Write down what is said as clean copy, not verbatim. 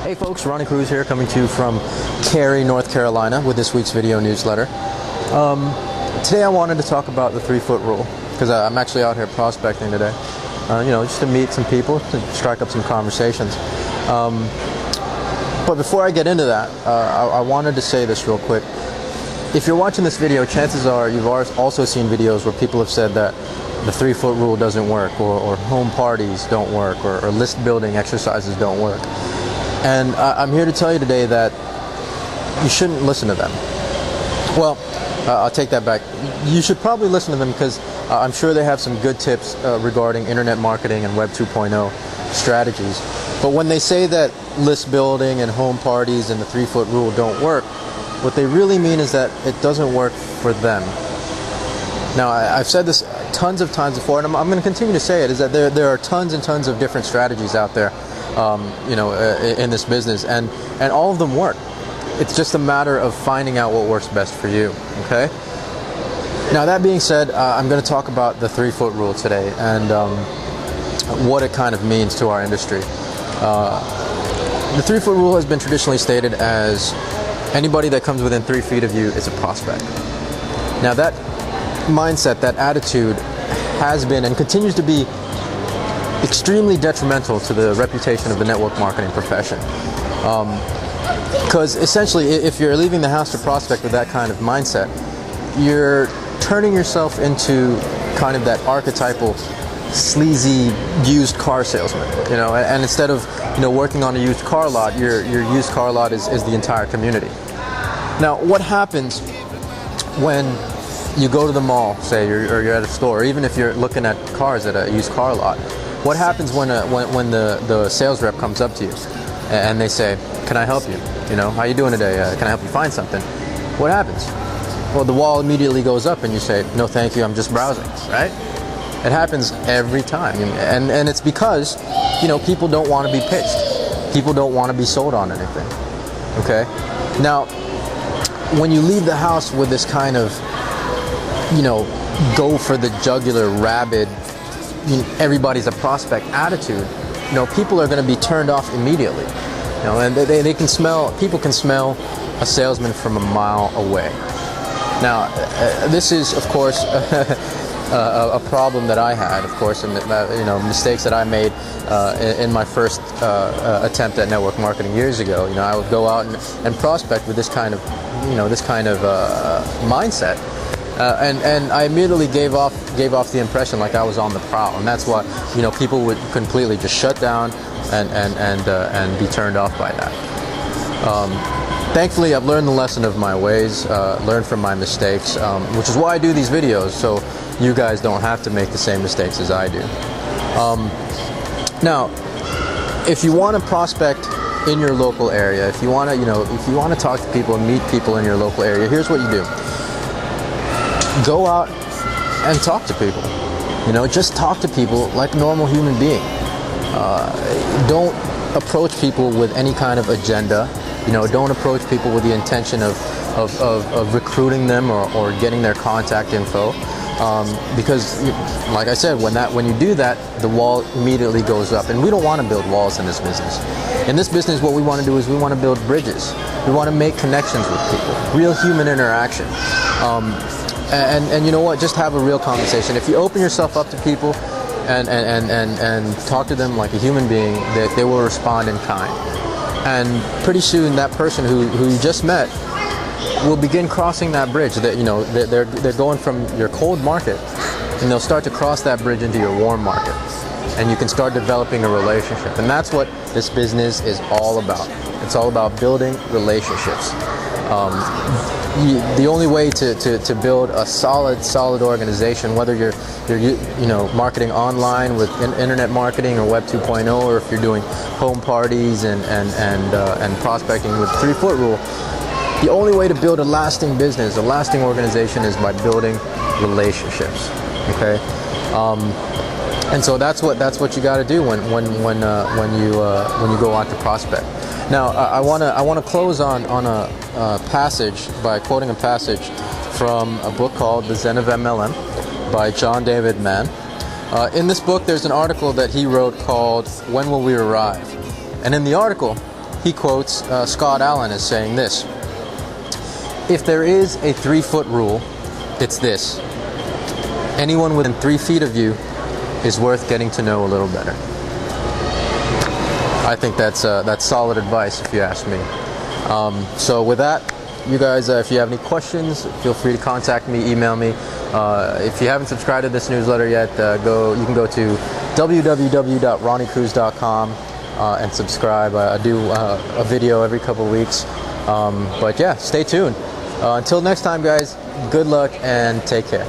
Hey folks, Ronnie Cruz here, coming to you from Cary, North Carolina with this week's video newsletter. Today I wanted to talk about the 3-foot rule because I'm actually out here prospecting today. Just to meet some people, to strike up some conversations. But before I get into that, I wanted to say this real quick. If you're watching this video, chances are you've also seen videos where people have said that the 3-foot rule doesn't work, or home parties don't work, or list building exercises don't work. And I'm here to tell you today that you shouldn't listen to them. Well, I'll take that back. You should probably listen to them because I'm sure they have some good tips regarding internet marketing and Web 2.0 strategies. But when they say that list building and home parties and the 3-foot rule don't work, what they really mean is that it doesn't work for them. Now, I've said this tons of times before, and I'm going to continue to say it, is that there are tons and tons of different strategies out there, in this business, and all of them work. It's just a matter of finding out what works best for you, okay? Now, that being said, I'm going to talk about the 3-foot rule today and what it kind of means to our industry. The 3-foot rule has been traditionally stated as anybody that comes within 3 feet of you is a prospect. Now, that mindset, that attitude has been and continues to be extremely detrimental to the reputation of the network marketing profession. Because essentially, if you're leaving the house to prospect with that kind of mindset, you're turning yourself into kind of that archetypal, sleazy used car salesman. And instead of working on a used car lot, your used car lot is the entire community. Now, what happens when you go to the mall, say, or you're at a store, or even if you're looking at cars at a used car lot? What happens when the sales rep comes up to you and they say, "Can I help you? How you doing today? Can I help you find something?" What happens? Well, the wall immediately goes up and you say, "No, thank you, I'm just browsing," right? It happens every time, and it's because people don't want to be pitched. People don't want to be sold on anything. Okay? Now, when you leave the house with this kind of go for the jugular, rabid, everybody's a prospect attitude, people are going to be turned off immediately. And they can smell, people can smell a salesman from a mile away. Now, this is, of course, a problem that I had, of course, and mistakes that I made in my first attempt at network marketing years ago. I would go out and prospect with this kind of, mindset. And I immediately gave off the impression like I was on the prowl, and that's why people would completely just shut down and be turned off by that. Thankfully, I've learned the lesson of my ways, learned from my mistakes, which is why I do these videos, so you guys don't have to make the same mistakes as I do. Now, if you want to prospect in your local area, if you want to talk to people and meet people in your local area, here's what you do. Go out and talk to people. Just talk to people like a normal human being. Don't approach people with any kind of agenda. Don't approach people with the intention of recruiting them or getting their contact info. Because, like I said, when you do that, the wall immediately goes up. And we don't want to build walls in this business. In this business, what we want to do is we want to build bridges. We want to make connections with people, real human interaction. And you know what? Just have a real conversation. If you open yourself up to people and talk to them like a human being, they will respond in kind. And pretty soon, that person who you just met will begin crossing that bridge. They're going from your cold market, and they'll start to cross that bridge into your warm market. And you can start developing a relationship. And that's what this business is all about. It's all about building relationships. The only way to build a solid organization, whether you're marketing online with internet marketing or Web 2.0, or if you're doing home parties and prospecting with the 3-foot rule, the only way to build a lasting business, a lasting organization, is by building relationships. Okay, and so that's what you got to do when you go out to prospect. Now, I want to close on a passage by quoting a passage from a book called The Zen of MLM by John David Mann. In this book, there's an article that he wrote called "When Will We Arrive?" And in the article, he quotes Scott Allen as saying this: "If there is a 3-foot rule, it's this: anyone within 3 feet of you is worth getting to know a little better." I think that's solid advice, if you ask me. So with that, you guys, if you have any questions, feel free to contact me, email me. If you haven't subscribed to this newsletter yet, you can go to www.ronniecruz.com and subscribe. I do a video every couple of weeks. But yeah, stay tuned. Until next time, guys, good luck and take care.